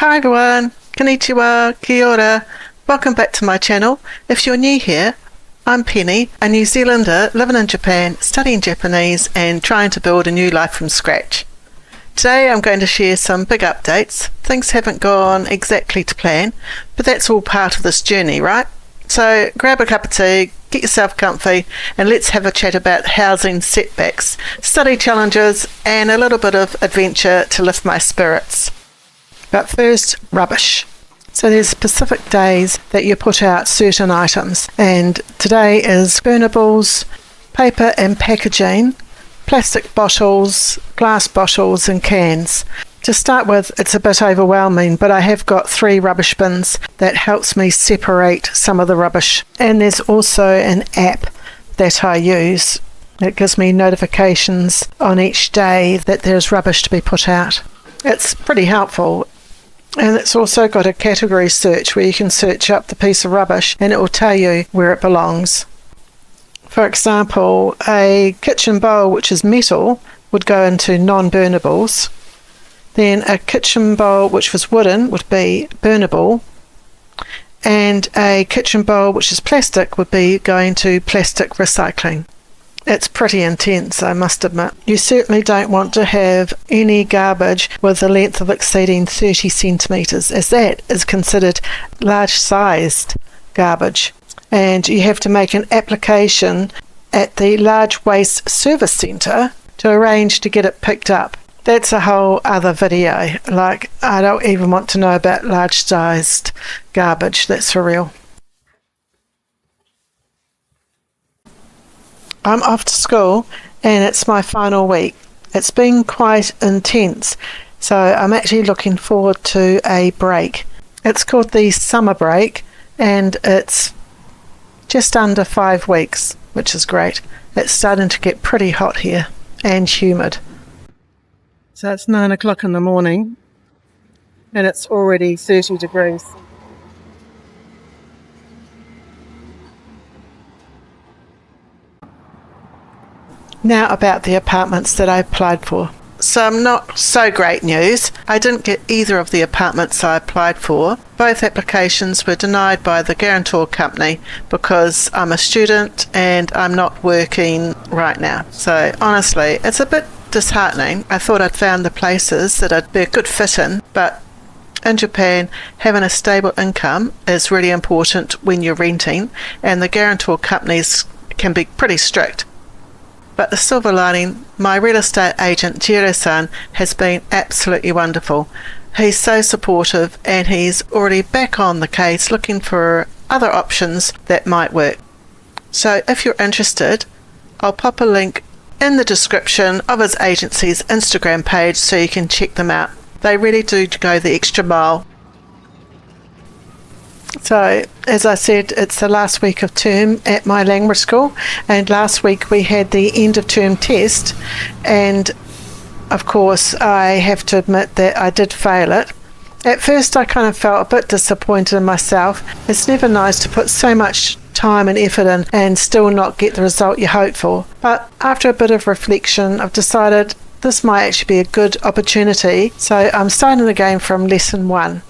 Hi everyone, konnichiwa, kia ora. Welcome back to my channel. If you're new here, I'm Penny, a New Zealander living in Japan, studying Japanese and trying to build a new life from scratch. Today I'm going to share some big updates. Things haven't gone exactly to plan, but that's all part of this journey, right? So grab a cup of tea, get yourself comfy, and let's have a chat about housing setbacks, study challenges, and a little bit of adventure to lift my spirits. But first, rubbish. So there's specific days that you put out certain items, and today is burnables, paper and packaging, plastic bottles, glass bottles and cans. To start with, it's a bit overwhelming, but I have got 3 rubbish bins that helps me separate some of the rubbish. And there's also an app that I use that gives me notifications on each day that there's rubbish to be put out. It's pretty helpful. And it's also got a category search where you can search up the piece of rubbish and it will tell you where it belongs. For example, a kitchen bowl which is metal would go into non-burnables. Then a kitchen bowl which was wooden would be burnable. And a kitchen bowl which is plastic would be going to plastic recycling. It's pretty intense, I must admit. You certainly don't want to have any garbage with a length of exceeding 30 centimetres, as that is considered large-sized garbage. And you have to make an application at the Large Waste Service Centre to arrange to get it picked up. That's a whole other video. Like, I don't even want to know about large-sized garbage, that's for real. I'm off to school and it's my final week. It's been quite intense, so I'm actually looking forward to a break. It's called the summer break and it's just under 5 weeks, which is great. It's starting to get pretty hot here and humid. So it's 9 o'clock in the morning and it's already 30 degrees. Now about the apartments that I applied for. Some not so great news. I didn't get either of the apartments I applied for. Both applications were denied by the guarantor company because I'm a student and I'm not working right now. So honestly, it's a bit disheartening. I thought I'd found the places that I'd be a good fit in, but in Japan, having a stable income is really important when you're renting, and the guarantor companies can be pretty strict. But the silver lining, my real estate agent Jiro-san has been absolutely wonderful. He's so supportive and he's already back on the case looking for other options that might work. So if you're interested, I'll pop a link in the description of his agency's Instagram page so you can check them out. They really do go the extra mile. So, as I said, it's the last week of term at my language school, and last week we had the end of term test, and of course I have to admit that I did fail it. At first I kind of felt a bit disappointed in myself. It's never nice to put so much time and effort in and still not get the result you hope for, but after a bit of reflection I've decided this might actually be a good opportunity, so I'm starting again from lesson 1.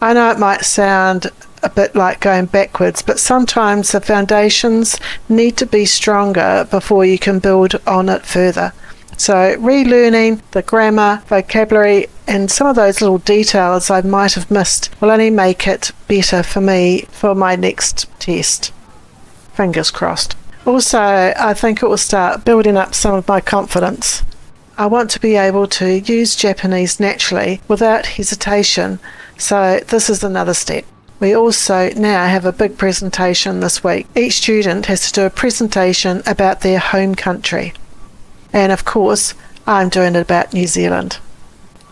I know it might sound a bit like going backwards, but sometimes the foundations need to be stronger before you can build on it further. So relearning the grammar, vocabulary and some of those little details I might have missed will only make it better for me for my next test. Fingers crossed. Also, I think it will start building up some of my confidence. I want to be able to use Japanese naturally without hesitation, so this is another step. We also now have a big presentation this week. Each student has to do a presentation about their home country. And of course, I'm doing it about New Zealand.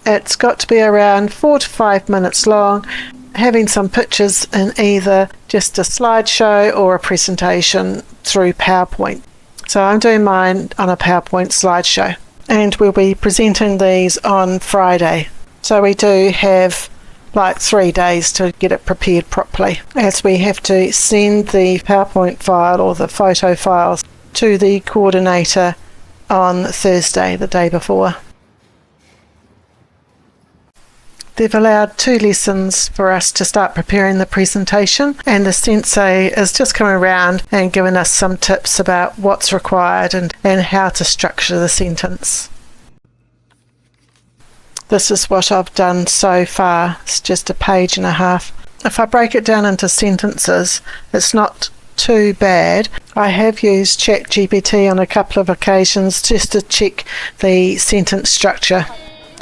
It's got to be around 4 to 5 minutes long, having some pictures in either just a slideshow or a presentation through PowerPoint. So I'm doing mine on a PowerPoint slideshow. And we'll be presenting these on Friday. So we do have like 3 days to get it prepared properly, as we have to send the PowerPoint file or the photo files to the coordinator on Thursday, the day before. They've allowed 2 lessons for us to start preparing the presentation, and the sensei is just coming around and giving us some tips about what's required and how to structure the sentence. This is what I've done so far. It's just a page and a half. If I break it down into sentences, it's not too bad. I have used ChatGPT on a couple of occasions just to check the sentence structure.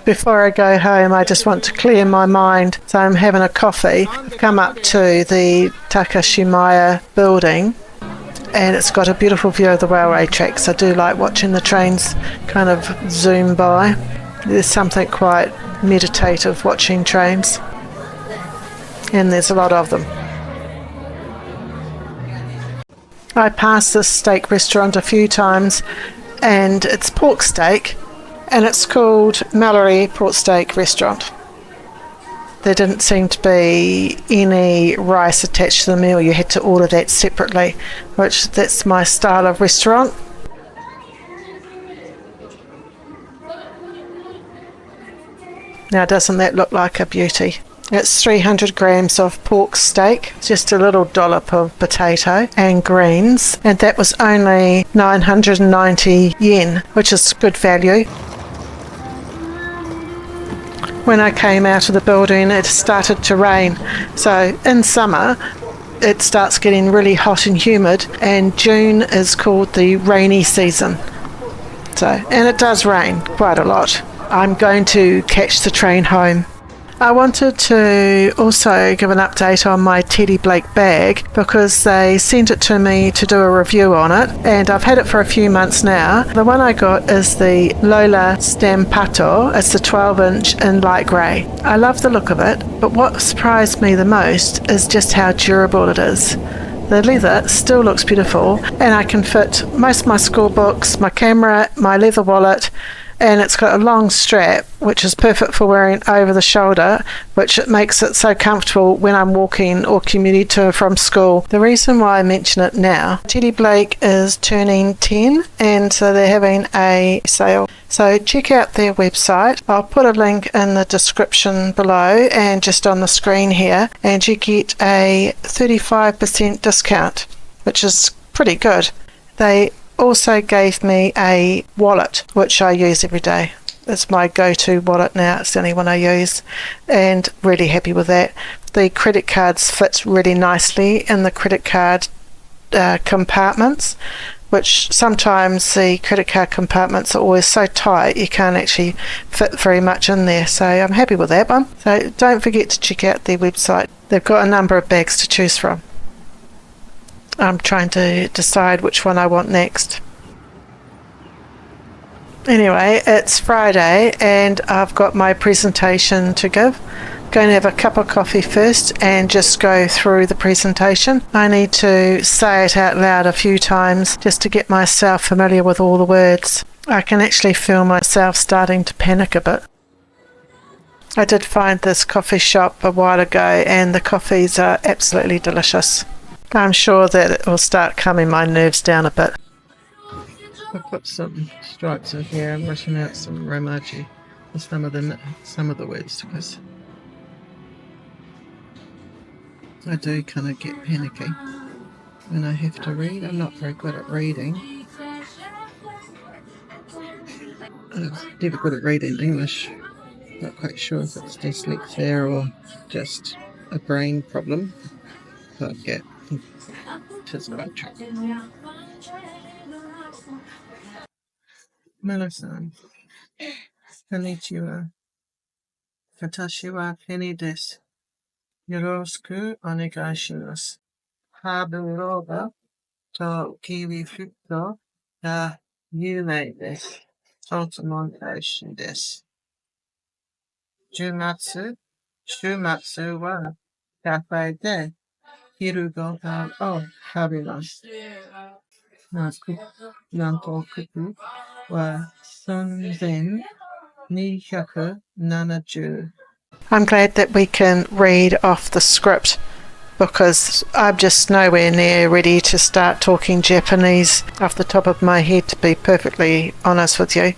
Before I go home, I just want to clear my mind. So I'm having a coffee. I've come up to the Takashimaya building, and it's got a beautiful view of the railway tracks. I do like watching the trains kind of zoom by. There's something quite meditative watching trains, and there's a lot of them. I passed this steak restaurant a few times, and it's pork steak, and it's called Mallory Pork Steak Restaurant. There didn't seem to be any rice attached to the meal. You had to order that separately, which that's my style of restaurant. Now, doesn't that look like a beauty? It's 300 grams of pork steak, just a little dollop of potato and greens, and that was only 990 yen, which is good value. When I came out of the building, it started to rain. So in summer, it starts getting really hot and humid, and June is called the rainy season. And it does rain quite a lot. I'm going to catch the train home. I wanted to also give an update on my Teddy Blake bag because they sent it to me to do a review on it, and I've had it for a few months now. The one I got is the Lola Stampato. It's the 12-inch in light grey. I love the look of it, but what surprised me the most is just how durable it is. The leather still looks beautiful, and I can fit most of my school books, my camera, my leather wallet, and it's got a long strap which is perfect for wearing over the shoulder, which it makes it so comfortable when I'm walking or commuting to and from school. The reason why I mention it now, Teddy Blake is turning 10, and so they're having a sale. So check out their website. I'll put a link in the description below and just on the screen here, and you get a 35% discount, which is pretty good. They also gave me a wallet, which I use every day. It's my go-to wallet now. It's the only one I use, and really happy with that. The credit cards fit really nicely in the credit card compartments, which sometimes the credit card compartments are always so tight you can't actually fit very much in there. So I'm happy with that one. So don't forget to check out their website. They've got a number of bags to choose from. I'm trying to decide which one I want next. Anyway, it's Friday and I've got my presentation to give. Going to have a cup of coffee first and just go through the presentation. I need to say it out loud a few times just to get myself familiar with all the words. I can actually feel myself starting to panic a bit. I did find this coffee shop a while ago and the coffees are absolutely delicious. I'm sure that it will start calming my nerves down a bit. I've put some stripes in here. I'm writing out some Romaji for some of the words because I do kind of get panicky when I have to read. I'm not very good at reading. I'm never good at reading English. Not quite sure if it's dyslexia or just a brain problem. But yeah. Tis quite true. Mela-san, konnichiwa. Watashi wa Penny desu. Yoroshiku onegai shimasu. Haburoba to kiwi futo ga yumei desu. Totomontoshi desu. Shumatsu wa cafe de hiru gohan o tabimasu. Nankoku wa 3270. I'm glad that we can read off the script because I'm just nowhere near ready to start talking Japanese off the top of my head, to be perfectly honest with you.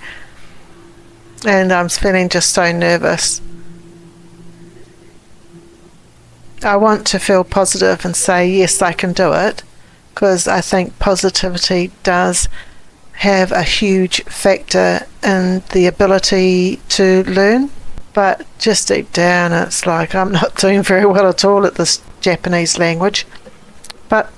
And I'm feeling just so nervous. I want to feel positive and say, yes, I can do it, because I think positivity does have a huge factor in the ability to learn. But just deep down, it's like I'm not doing very well at all at this Japanese language. But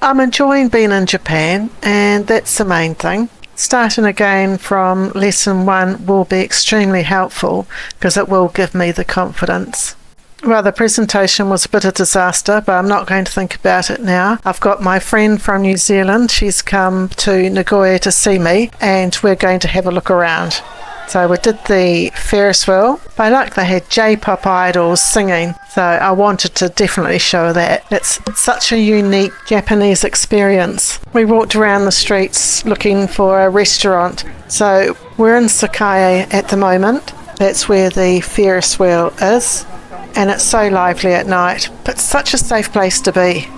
I'm enjoying being in Japan, and that's the main thing. Starting again from lesson 1 will be extremely helpful because it will give me the confidence. Well, the presentation was a bit of a disaster, but I'm not going to think about it now. I've got my friend from New Zealand. She's come to Nagoya to see me, and we're going to have a look around. So we did the Ferris wheel. By luck, they had J-pop idols singing, so I wanted to definitely show that. It's such a unique Japanese experience. We walked around the streets looking for a restaurant. So we're in Sakae at the moment. That's where the Ferris wheel is, and it's so lively at night, but such a safe place to be.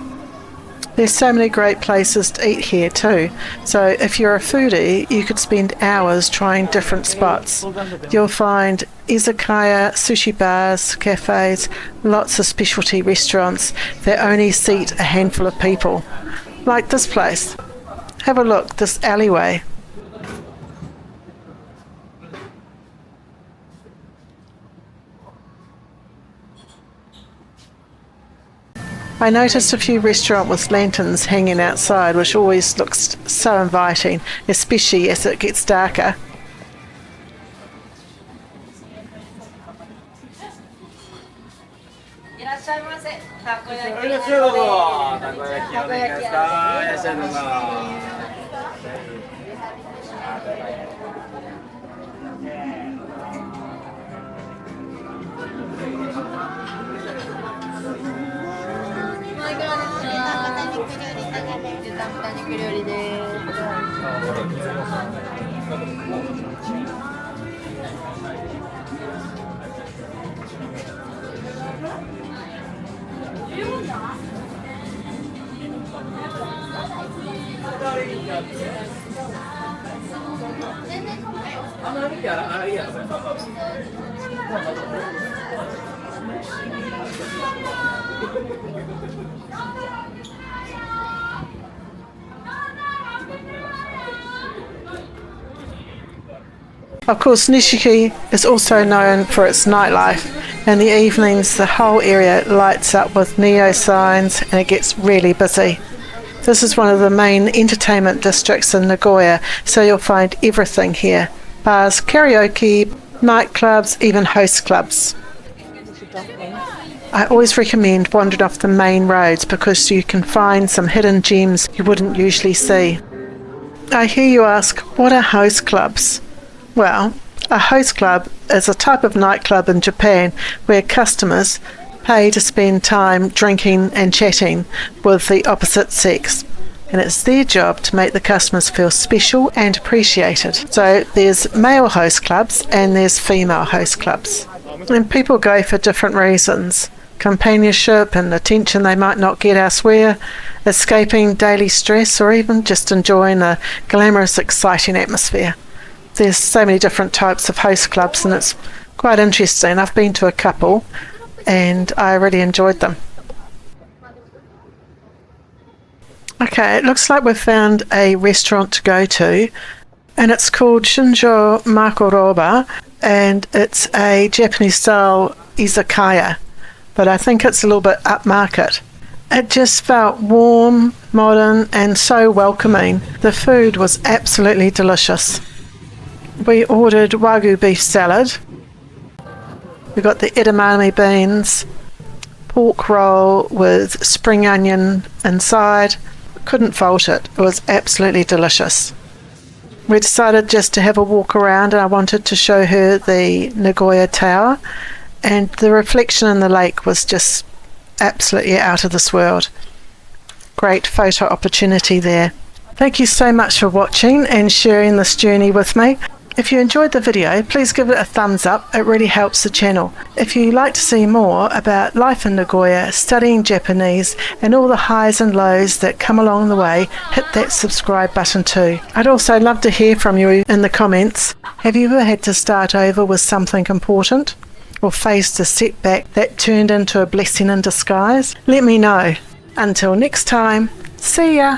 There's so many great places to eat here too. So if you're a foodie, you could spend hours trying different spots. You'll find izakaya, sushi bars, cafes, lots of specialty restaurants that only seat a handful of people. Like this place. Have a look, this alleyway. I noticed a few restaurants with lanterns hanging outside, which always looks so inviting, especially as it gets darker. Of course, Nishiki is also known for its nightlife. In the evenings, the whole area lights up with neo signs and it gets really busy. This is one of the main entertainment districts in Nagoya, so you'll find everything here. Bars, karaoke, nightclubs, even host clubs. I always recommend wandering off the main roads because you can find some hidden gems you wouldn't usually see. I hear you ask, what are host clubs? Well, a host club is a type of nightclub in Japan where customers pay to spend time drinking and chatting with the opposite sex. And it's their job to make the customers feel special and appreciated. So there's male host clubs and there's female host clubs. And people go for different reasons. Companionship and attention they might not get elsewhere, escaping daily stress, or even just enjoying a glamorous, exciting atmosphere. There's so many different types of host clubs and it's quite interesting. I've been to a couple and I really enjoyed them. Okay, it looks like we've found a restaurant to go to and it's called Shinjo Makoroba and it's a Japanese style izakaya, but I think it's a little bit upmarket. It just felt warm, modern and so welcoming. The food was absolutely delicious. We ordered Wagyu beef salad. We got the edamame beans, pork roll with spring onion inside. Couldn't fault it. It was absolutely delicious. We decided just to have a walk around and I wanted to show her the Nagoya Tower, and the reflection in the lake was just absolutely out of this world. Great photo opportunity there. Thank you so much for watching and sharing this journey with me. If you enjoyed the video, please give it a thumbs up. It really helps the channel. If you'd like to see more about life in Nagoya, studying Japanese, and all the highs and lows that come along the way, hit that subscribe button too. I'd also love to hear from you in the comments. Have you ever had to start over with something important? or faced a setback that turned into a blessing in disguise? Let me know. Until next time, see ya!